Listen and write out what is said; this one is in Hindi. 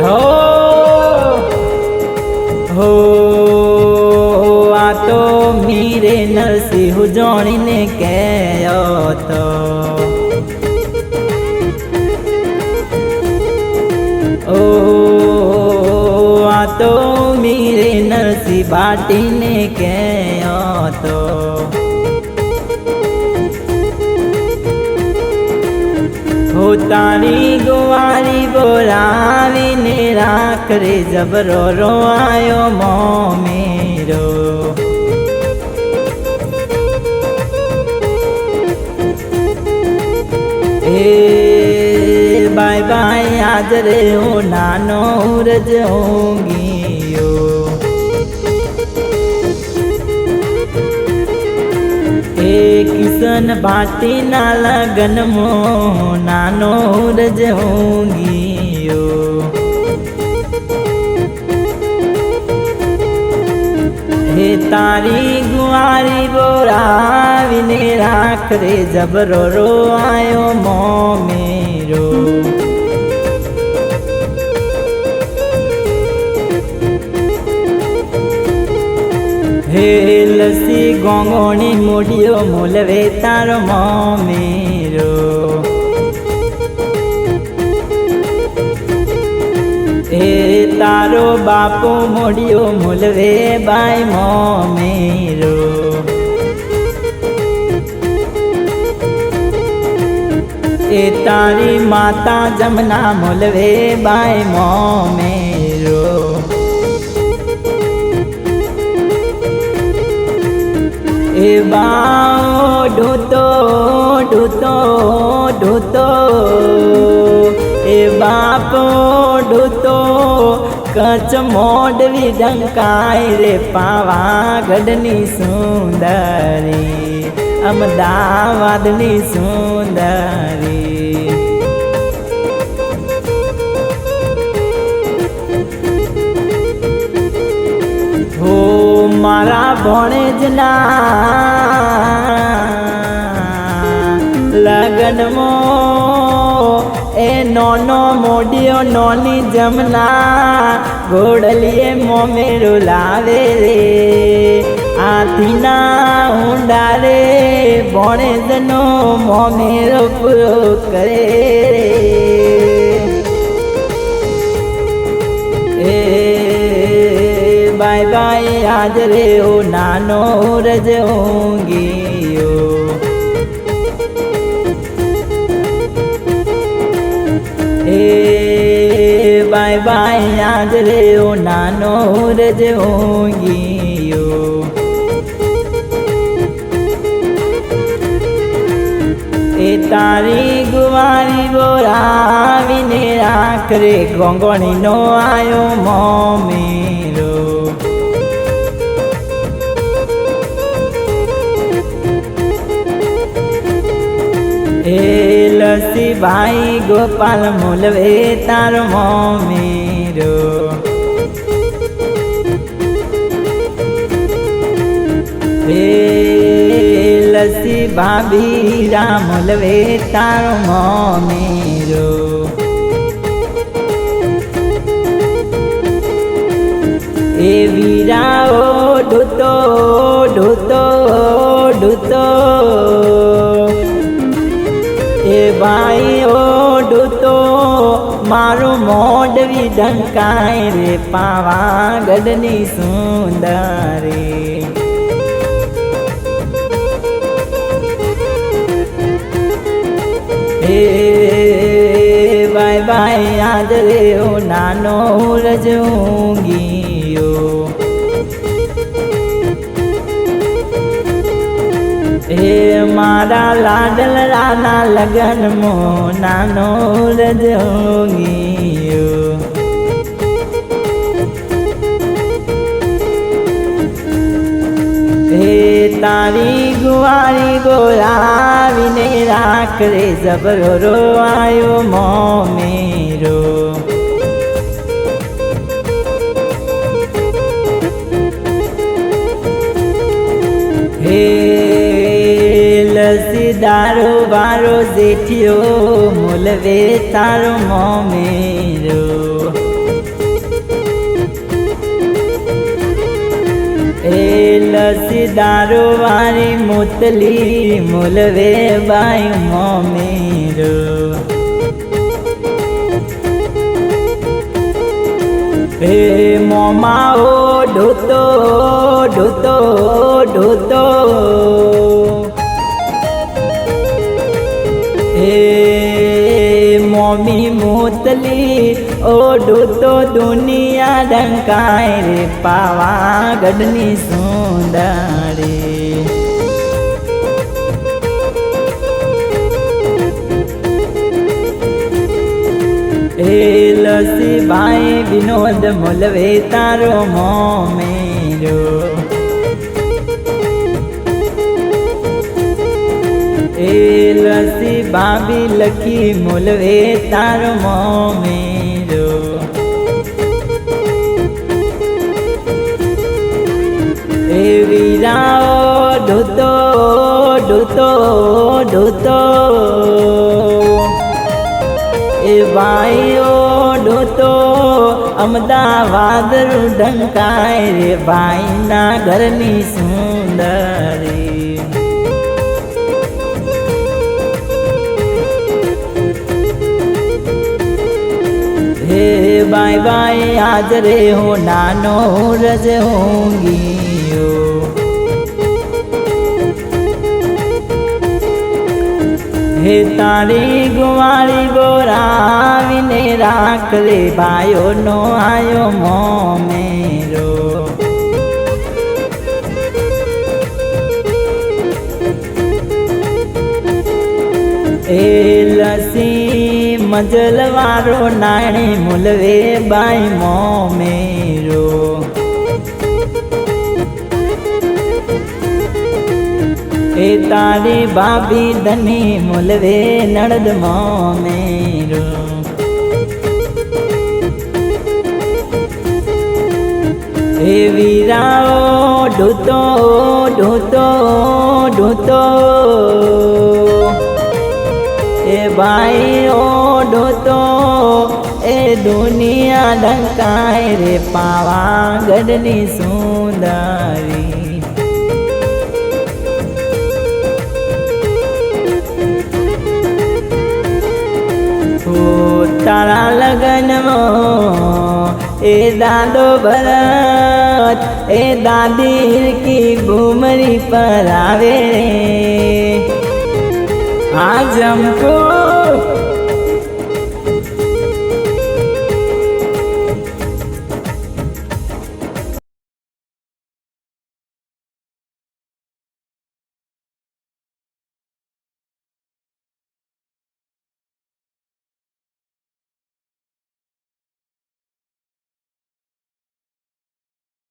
हो हो आ तो मीरे नरसिंह जोड़ी ने कहो तो ओ आ तो मीरे नरसिंह बाटी ने कहो तो हो तारी गुवारी बोलावी ने राख रे जबरो रो आयो मो मेरो ए बाय बाय आज रे हो नानो उरज होंगी किसन बाटी ना लगन मो नानो रज होंगी हे तारी गुआरी बोरावी ने राख रे जबरो रो आयो मो मेरो हे लसी गोंगोणी मुड़ियो मूलवे तारो मो मेरो हे तारो बापो मुड़ियो मूलवे बाई मो मेरो ए तारी माता जमना मूलवे बाई मो मेरो ए बाओ ढूतो ढूतो ढूतो ए बापो ढूतो कच मोडवी डंकाई रे पावा गढ़नी सुंदरी अमदावादनी सुंदरी हो मारा भणेजना लगन मो ए नोनो मोडियो नोनी जमना घोड़लिए मो मेरो लावे रे आथीना ऊंडा रे भणेजनो मो मेरो पूरो करे रे बाय बाय आज रे ओ नानो रज होंगी ए बाय बाय आज रे ओ नानो रज होंगी ए तारी गुवारी बोरावी ने राख रे गोंगोणी नो आयो मो मेरो ए लसी भाई गोपाल मूलवे तारो मो मेरो ए लसी भाभी राम मूलवे तारो मो मेरो ए वीरा ओ ढूतो ढूतो ढूतो ए भाई ओ ढूतो मारो मोडवी डंकाई रे पावा गढ़नी सुंदरी ए बाय बाय आज रे ओ नानो रज होंगी हे मारा लाडल राना लगन मो नानो रज होंगी हे तारी गुआरी गोरावी ने राख रे जबरो रो आयो मो मेरो हे लसी दारो बारो जेठियो मूलवे तारो मो मेरो लस्सी दारू वारी मोतली मुलवे बाई मोमेरो हे मोमाओ ढोतो ढोतो ढोतो हे मोमी मोतली ओ ढोतो दुनिया डंकाय रे पावागढ़नी सुंदरी हे लस्सी भाई विनोद मुलवे तारो मोमेरो हे लस्सी भाभी लकी मुलवे तारो मोमेरो हे वीराओ ढोतो ढोतो ढोतो ए भाईओ ढोतो अमदावाद ढंकाय रे भाई ना घरनी सुंदरी हे बाय बाय आज रे हो नानो रज होंगी हे तारी गुवारी बोरावीने राख ले भायो नो आयो मोमेरो हे लस्सी मजलवारो नाणी मुलवे बाई मोमेरो हे तारी भाभी धनी मुलवे नड़द मोमेरो हे वीराओ ढोतो ढोतो ढोतो ए भाई ओ ढोतो ए दुनिया ढंकाय रे पावागढ़नी सुंदरी तारा लगन मो ए दादो भरत ए दादी की घूमरी पर आवे आज हमको